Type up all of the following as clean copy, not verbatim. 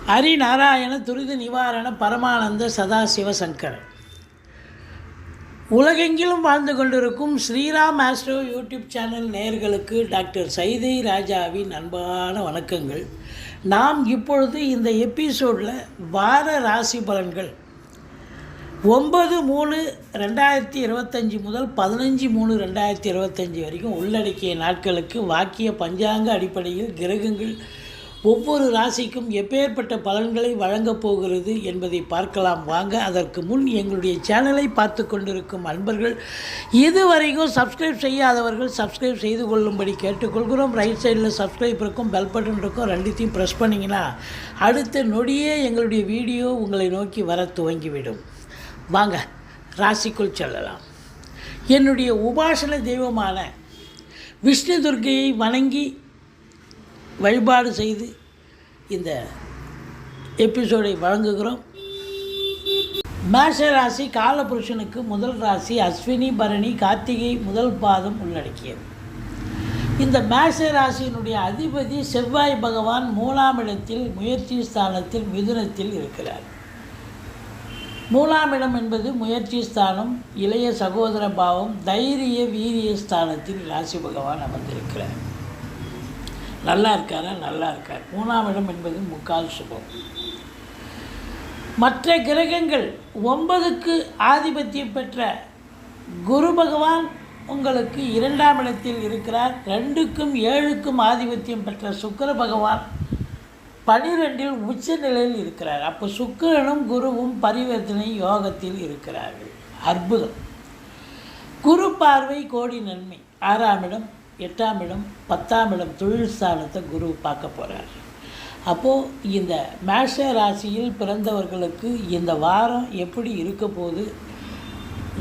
ஹரிநாராயண துரித நிவாரண பரமானந்த சதாசிவ சங்கர. உலகெங்கிலும் வாழ்ந்து கொண்டிருக்கும் ஸ்ரீராம் ஆஸ்ட்ரோ யூடியூப் சேனல் நேயர்களுக்கு டாக்டர் சைதை ராஜாவின் அன்பான வணக்கங்கள். நாம் இப்பொழுது இந்த எபிசோடில் வார ராசி பலன்கள் 9/3/2025 முதல் 15/3/2025 வரைக்கும் உள்ளடக்கிய நாட்களுக்கு வாக்கிய பஞ்சாங்க அடிப்படையில் கிரகங்கள் ஒவ்வொரு ராசிக்கும் எப்பேற்பட்ட பலன்களை வழங்கப் போகிறது என்பதை பார்க்கலாம் வாங்க. அதற்கு முன் எங்களுடைய சேனலை பார்த்து கொண்டிருக்கும் அன்பர்கள், இதுவரைக்கும் சப்ஸ்கிரைப் செய்யாதவர்கள் சப்ஸ்கிரைப் செய்து கொள்ளும்படி கேட்டுக்கொள்கிறோம். ரைட் சைடில் சப்ஸ்கிரைப் இருக்கும், பெல் பட்டன் இருக்கும், ரெண்டுத்தையும் ப்ரெஸ் பண்ணிங்கன்னா அடுத்த நொடியே எங்களுடைய வீடியோ உங்களை நோக்கி வர துவங்கிவிடும். வாங்க ராசிக்குள் செல்லலாம். என்னுடைய உபாசன தெய்வமான விஷ்ணு துர்க்கையை வணங்கி வழிபாடு செய்து இந்த எபிசோடை வழங்குகிறோம். மேஷ ராசி காலபுருஷனுக்கு முதல் ராசி அஸ்வினி பரணி கார்த்திகை முதல் பாதம் உள்ளடக்கியது. இந்த மேஷ ராசியினுடைய அதிபதி செவ்வாய் பகவான் 3ஆம் இடத்தில் முயற்சி ஸ்தானத்தில் மிதுனத்தில் இருக்கிறார். 3ஆம் இடம் என்பது முயற்சி ஸ்தானம், இளைய சகோதர பாவம், தைரிய வீரிய ஸ்தானத்தில் ராசி பகவான் அமர்ந்திருக்கிறார். நல்லா இருக்காரா? நல்லா இருக்கார். 3ஆம் இடம் என்பது முக்கால் சுபம். மற்ற கிரகங்கள் 9க்கு ஆதிபத்தியம் பெற்ற குரு பகவான் உங்களுக்கு 2ஆம் இடத்தில் இருக்கிறார். 2க்கும் 7க்கும் ஆதிபத்தியம் பெற்ற சுக்கிர பகவான் 12இல் உச்ச நிலையில் இருக்கிறார். அப்போ சுக்கிரனும் குருவும் பரிவர்த்தனை யோகத்தில் இருக்கிறார்கள். அற்புதம். குரு பார்வை கோடி நன்மை. 6ஆம் இடம், 8ஆம் இடம், 10ஆம் இடம் தொழில் ஸ்தானத்தை குரு பார்க்க போகிறார். அப்போது இந்த மேஷ ராசியில் பிறந்தவர்களுக்கு இந்த வாரம் எப்படி இருக்க போது,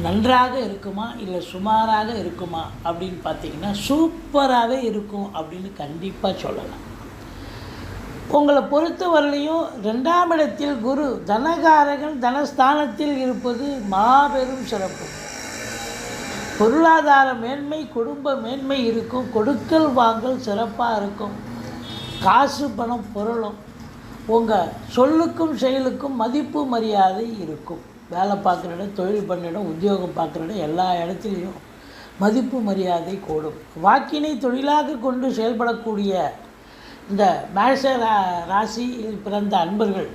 நன்றாக இருக்குமா இல்லை சுமாராக இருக்குமா அப்படின்னு பார்த்தீங்கன்னா சூப்பராகவே இருக்கும் அப்படின்னு கண்டிப்பாக சொல்லலாம். உங்களை பொறுத்தவரையிலையும் 2ஆம் இடத்தில் குரு தனகாரகன் தனஸ்தானத்தில் இருப்பது மாபெரும் சிறப்பு. பொருளாதார மேன்மை, குடும்ப மேன்மை இருக்கும். கொடுக்கல் வாங்கல் சிறப்பாக இருக்கும். காசு பணம் பொருளும் உங்கள் சொல்லுக்கும் செயலுக்கும் மதிப்பு மரியாதை இருக்கும். வேலை பார்க்குற இடம், தொழில் பண்ணுற இடம், உத்தியோகம் பார்க்குற இடம், எல்லா இடத்துலையும் மதிப்பு மரியாதை கூடும். வாக்கினை தொழிலாக கொண்டு செயல்படக்கூடிய இந்த மேஷ ராசியில் பிறந்த அன்பர்கள்,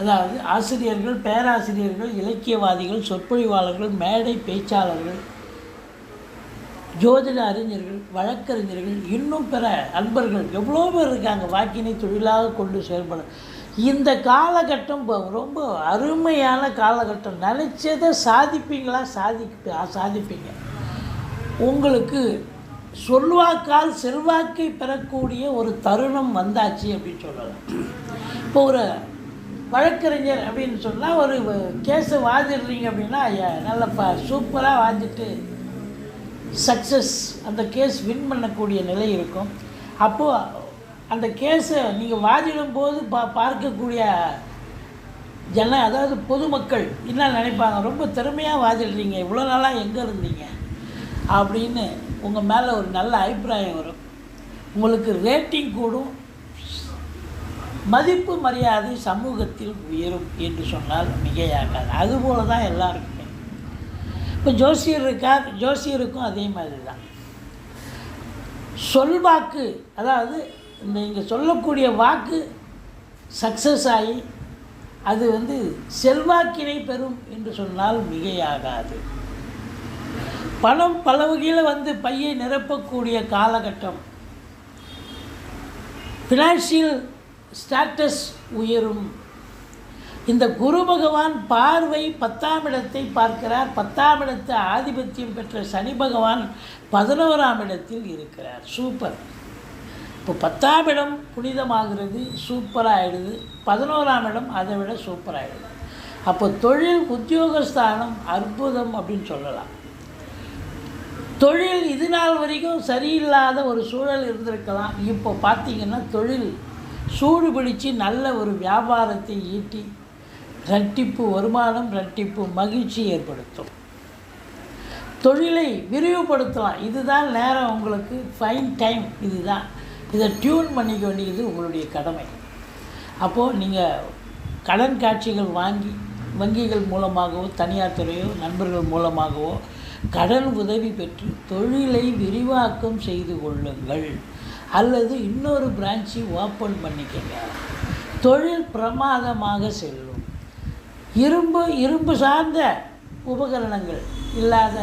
அதாவது ஆசிரியர்கள், பேராசிரியர்கள், இலக்கியவாதிகள், சொற்பொழிவாளர்கள், மேடை பேச்சாளர்கள், ஜோதிட அறிஞர்கள், வழக்கறிஞர்கள், இன்னும் பிற அன்பர்கள் எவ்வளோ பேர் இருக்காங்க வாக்கினை தொழிலாக கொண்டு செயல்பட. இந்த காலகட்டம் ரொம்ப அருமையான காலகட்டம். நினச்சதை சாதிப்பீங்களா? சாதிப்பீங்க. உங்களுக்கு சொல்வாக்கால் செல்வாக்கை பெறக்கூடிய ஒரு தருணம் வந்தாச்சு அப்படின்னு சொல்லலாம். இப்போ ஒரு வழக்கறிஞர் அப்படின்னு சொன்னால் ஒரு கேஸை வாதிடுறீங்க அப்படின்னா நல்ல சூப்பராக வாதிட்டு சக்ஸஸ், அந்த கேஸ் வின் பண்ணக்கூடிய நிலை இருக்கும். அப்போது அந்த கேஸை நீங்கள் வாதிடும்போது பார்க்கக்கூடிய அதாவது பொதுமக்கள் என்ன நினைப்பாங்க, ரொம்ப திறமையாக வாதிடுறீங்க, இவ்வளோ நாளாக எங்கே இருந்தீங்க அப்படின்னு உங்கள் மேலே ஒரு நல்ல அபிப்பிராயம் வரும். உங்களுக்கு ரேட்டிங் கூடும், மதிப்பு மரியாதை சமூகத்தில் உயரும் என்று சொன்னால் மிகையாகாது. அதுபோல தான் எல்லாருக்குமே. இப்போ ஜோசியர் இருக்கார், ஜோசியருக்கும் அதே மாதிரி தான். சொல்வாக்கு, அதாவது நீங்கள் சொல்லக்கூடிய வாக்கு சக்ஸஸ் ஆகி அது செல்வாக்கினை பெறும் என்று சொன்னால் மிகையாகாது. பணம் பல வகையில் பையை நிரப்பக்கூடிய காலகட்டம். ஃபினான்ஷியல் ஸ்டேட்டஸ் உயரும். இந்த குரு பகவான் பார்வை 10ஆம் இடத்தை பார்க்கிறார். 10ஆம் இடத்தை ஆதிபத்தியம் பெற்ற சனி பகவான் 11ஆம் இடத்தில் இருக்கிறார். சூப்பர். இப்போ 10ஆம் இடம் புனிதமாகிறது, சூப்பராகிடுது. 11ஆம் இடம் அதை விட சூப்பராகிடுது. அப்போ தொழில் உத்தியோகஸ்தானம் அற்புதம் அப்படின்னு சொல்லலாம். தொழில் இது நாள் வரைக்கும் சரியில்லாத ஒரு சூழல் இருந்திருக்கலாம். இப்போ பார்த்திங்கன்னா தொழில் சூடு பிடிச்சி நல்ல ஒரு வியாபாரத்தை ஈட்டி இரட்டிப்பு வருமானம், இரட்டிப்பு மகிழ்ச்சி ஏற்படுத்தும். தொழிலை விரிவுபடுத்தலாம். இதுதான் நேரம், உங்களுக்கு ஃபைன் டைம். இதுதான், இதை டியூன் பண்ணிக்க வேண்டியது உங்களுடைய கடமை. அப்போது நீங்கள் கடன் காட்சிகள் வாங்கி வங்கிகள் மூலமாகவோ தனியார் துறையோ நண்பர்கள் மூலமாகவோ கடன் உதவி பெற்று தொழிலை விரிவாக்கம் செய்து கொள்ளுங்கள், அல்லது இன்னொரு பிரான்ச்சு ஓப்பன் பண்ணிக்கங்க. தொழில் பிரமாதமாக செல்லும். இரும்பு சார்ந்த உபகரணங்கள் இல்லாத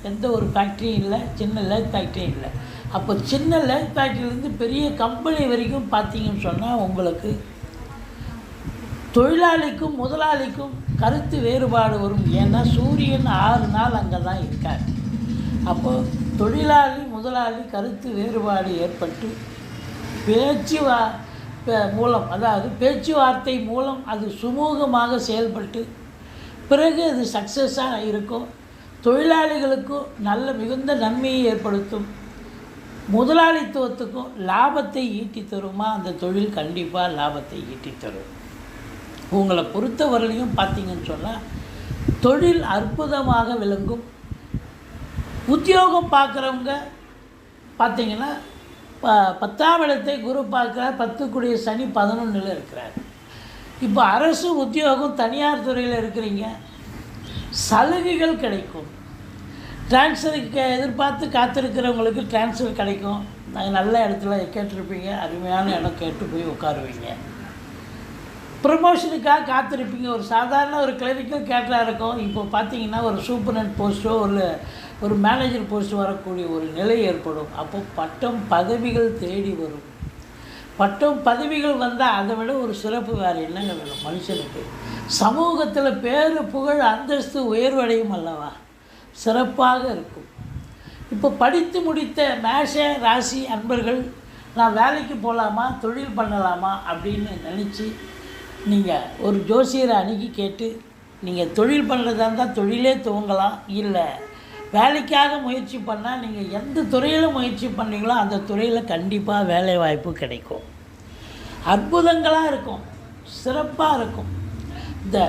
எந்த ஒரு ஃபேக்ட்ரியும் இல்லை, சின்ன லேத் ஃபேக்ட்ரியும் இல்லை. அப்போ சின்ன லேத் ஃபேக்ட்ரியிலேருந்து பெரிய கம்பெனி வரைக்கும் பார்த்தீங்கன்னு சொன்னால் உங்களுக்கு தொழிலாளிக்கும் முதலாளிக்கும் கருத்து வேறுபாடு வரும். ஏன்னா சூரியன் 6 நாள் அங்கே தான் இருக்கார். அப்போது தொழிலாளி முதலாளி கருத்து வேறுபாடு ஏற்பட்டு மூலம், அதாவது பேச்சுவார்த்தை மூலம் அது சுமூகமாக செயல்பட்டு பிறகு அது சக்ஸஸாக இருக்கும். தொழிலாளிகளுக்கும் மிகுந்த நன்மையை ஏற்படுத்தும். முதலாளித்துவத்துக்கும் லாபத்தை ஈட்டி தருமா? அந்த தொழில் கண்டிப்பாக லாபத்தை ஈட்டி தரும். உங்களை பொறுத்தவரையிலையும் பார்த்தீங்கன்னு சொன்னால் தொழில் அற்புதமாக விளங்கும். உத்தியோகம் பார்க்குறவங்க பார்த்தீங்கன்னா 10ஆம் இடத்தை குரு பார்க்குறார். 10 சனி 11ல் இருக்கிறார். இப்போ அரசு உத்தியோகம் தனியார் துறையில் இருக்கிறீங்க, சலுகைகள் கிடைக்கும். டிரான்ஸ்ஃபருக்கு எதிர்பார்த்து காத்திருக்கிறவங்களுக்கு டிரான்ஸ்ஃபர் கிடைக்கும். நாங்கள் நல்ல இடத்துல கேட்டிருப்பீங்க, அருமையான இடம் கேட்டு போய் உட்காருவீங்க. ப்ரமோஷனுக்காக காத்திருப்பீங்க. ஒரு சாதாரண ஒரு கிளரிக்கல் கேட்டராக இருக்கும். இப்போ பார்த்தீங்கன்னா ஒரு சூப்பரண்ட் போஸ்ட்டோ ஒரு மேனேஜர் போஸ்ட் வரக்கூடிய ஒரு நிலை ஏற்படும். அப்போது பட்டம் பதவிகள் தேடி வரும். பட்டம் பதவிகள் வந்தால் அதை விட ஒரு சிறப்பு வேறு என்னங்க வேணும் மனுஷனுக்கு? சமூகத்தில் பேர் புகழ் அந்தஸ்து உயர்வடையும் அல்லவா, சிறப்பாக இருக்கும். இப்போ படித்து முடித்த மேஷ ராசி அன்பர்கள் நான் வேலைக்கு போகலாமா தொழில் பண்ணலாமா அப்படின்னு நினச்சி நீங்கள் ஒரு ஜோசியரை அணுகி கேட்டு நீங்கள் தொழில் பண்ணுறதா இருந்தால் தொழிலே துவங்கலாம். இல்லை வேலைக்காக முயற்சி பண்ணால் நீங்கள் எந்த துறையில் முயற்சி பண்ணீங்களோ அந்த துறையில் கண்டிப்பாக வேலை வாய்ப்பு கிடைக்கும். அற்புதங்களாக இருக்கும், சிறப்பாக இருக்கும். இந்த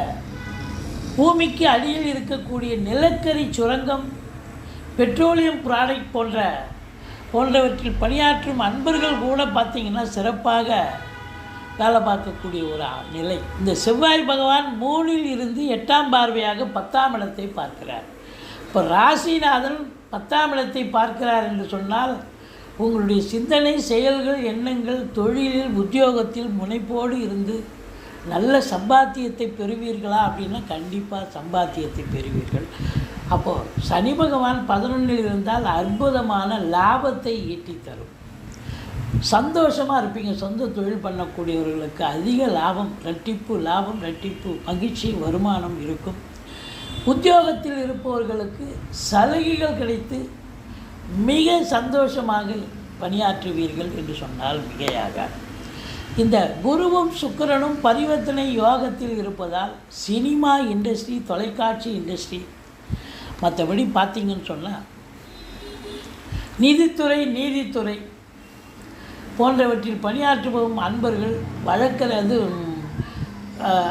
பூமிக்கு அடியில் இருக்கக்கூடிய நிலக்கரி சுரங்கம், பெட்ரோலியம் ப்ராடக்ட் போன்றவற்றில் பணியாற்றும் அன்பர்கள் கூட பார்த்திங்கன்னா சிறப்பாக வேலை பார்க்கக்கூடிய ஒரு நிலை. இந்த செவ்வாய் பகவான் 3ல் இருந்து 8ஆம் பார்வையாக 10ஆம் இடத்தை பார்க்கிறார். இப்போ ராசிநாதன் 10ஆம் இடத்தை பார்க்கிறார் என்று சொன்னால் உங்களுடைய சிந்தனை, செயல்கள், எண்ணங்கள் தொழிலில் உத்தியோகத்தில் முனைப்போடு இருந்து நல்ல சம்பாத்தியத்தை பெறுவீர்களா அப்படின்னா கண்டிப்பாக சம்பாத்தியத்தை பெறுவீர்கள். அப்போது சனி பகவான் 11ல் இருந்தால் அற்புதமான லாபத்தை ஈட்டி தரும். சந்தோஷமாக இருப்பீங்க. சொந்த தொழில் பண்ணக்கூடியவர்களுக்கு அதிக லாபம், ரெட்டிப்பு மகிழ்ச்சி, வருமானம் இருக்கும். உத்தியோகத்தில் இருப்பவர்களுக்கு சலுகைகள் கிடைத்து மிக சந்தோஷமாக பணியாற்றுவீர்கள் என்று சொன்னால் மிகையாக. இந்த குருவும் சுக்கிரனும் பரிவர்த்தனை யோகத்தில் இருப்பதால் சினிமா இண்டஸ்ட்ரி, தொலைக்காட்சி இண்டஸ்ட்ரி, மற்றபடி பார்த்திங்கன்னு சொன்னால் நீதித்துறை போன்றவற்றில் பணியாற்றுபவரும் அன்பர்கள்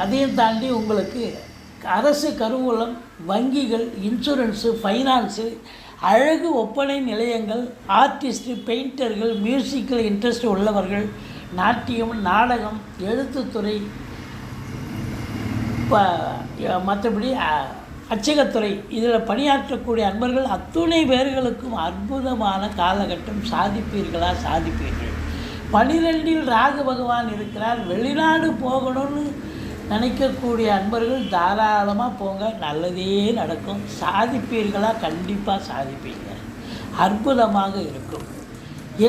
அதையும் தாண்டி உங்களுக்கு அரசு கருவூலம், வங்கிகள், இன்சூரன்ஸு, ஃபைனான்ஸு, அழகு ஒப்பனை நிலையங்கள், ஆர்டிஸ்ட்டு, பெயிண்டர்கள், மியூசிக்கில் இன்ட்ரெஸ்ட் உள்ளவர்கள், நாட்டியம், நாடகம், எழுத்துத்துறை, மற்றபடி அச்சகத்துறை இதில் பணியாற்றக்கூடிய அன்பர்கள் அத்துணை பேர்களுக்கும் அற்புதமான காலகட்டம். சாதிப்பீர்கள். 12ல் ராகு பகவான் இருக்கிறார். வெளிநாடு போகணும்னு நினைக்கக்கூடிய அன்பர்கள் தாராளமாக போங்க, நல்லதே நடக்கும். சாதிப்பீர்களா? கண்டிப்பாக சாதிப்பீங்க. அற்புதமாக இருக்கும்.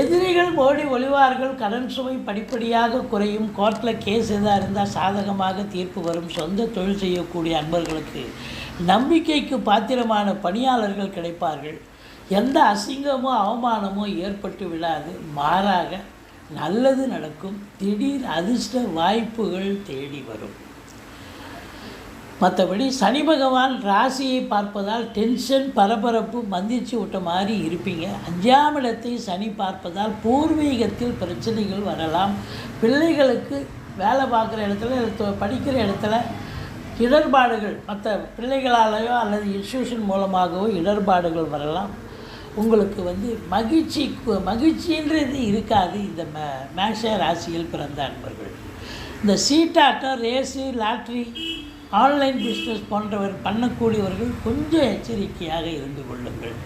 எதிரிகள் ஓடி ஒளிவார்கள். கடன் சுமை படிப்படியாக குறையும். கோர்ட்டில் கேஸ் எதாக இருந்தால் சாதகமாக தீர்ப்பு வரும். சொந்த தொழில் செய்யக்கூடிய அன்பர்களுக்கு நம்பிக்கைக்கு பாத்திரமான பணியாளர்கள் கிடைப்பார்கள். எந்த அசிங்கமோ அவமானமோ ஏற்பட்டு விடாது, மாறாக நல்லது நடக்கும். திடீர் அதிர்ஷ்ட வாய்ப்புகள் தேடி வரும். மற்றபடி சனி பகவான் ராசியை பார்ப்பதால் டென்ஷன், பரபரப்பு, மந்திரிச்சு விட்ட மாதிரி இருப்பீங்க. 5ஆம் இடத்தை சனி பார்ப்பதால் பூர்வீகத்தில் பிரச்சனைகள் வரலாம். பிள்ளைகளுக்கு வேலை பார்க்குற இடத்துல, படிக்கிற இடத்துல இடர்பாடுகள், மற்ற பிள்ளைகளாலேயோ அல்லது இன்ஸ்டியூஷன் மூலமாகவோ இடர்பாடுகள் வரலாம். உங்களுக்கு மகிழ்ச்சின்றது இருக்காது. இந்த மேஷ ராசியில் பிறந்த அன்பர்கள் இந்த சீட்டாட்டம், ரேஸு, லாட்ரி, ஆன்லைன் பிஸ்னஸ் போன்றவர் பண்ணக்கூடியவர்கள் கொஞ்சம் எச்சரிக்கையாக இருந்து கொள்ளுங்கள்.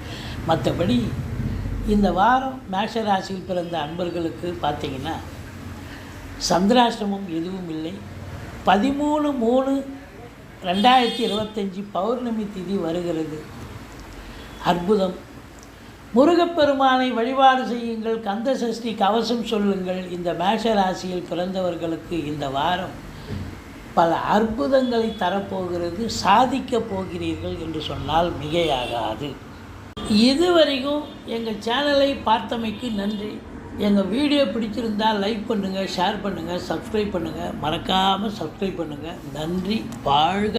மற்றபடி இந்த வாரம் மேஷ ராசியில் பிறந்த அன்பர்களுக்கு பார்த்திங்கன்னா சந்திராஷ்டமம் எதுவும் இல்லை. 13/3/2025 பௌர்ணமி திதி வருகிறது. அற்புதம். முருகப்பெருமானை வழிபாடு செய்யுங்கள், கந்த சஷ்டி கவசம் சொல்லுங்கள். இந்த மேஷ ராசியில் பிறந்தவர்களுக்கு இந்த வாரம் பல அற்புதங்களை தரப்போகிறது. சாதிக்கப் போகிறீர்கள் என்று சொன்னால் மிகையாகாது. இதுவரைக்கும் எங்கள் சேனலை பார்த்தமைக்கு நன்றி. எங்கள் வீடியோ பிடிச்சிருந்தால் லைக் பண்ணுங்கள், ஷேர் பண்ணுங்கள், சப்ஸ்கிரைப் பண்ணுங்கள். மறக்காமல் சப்ஸ்கிரைப் பண்ணுங்கள். நன்றி. வாழ்க.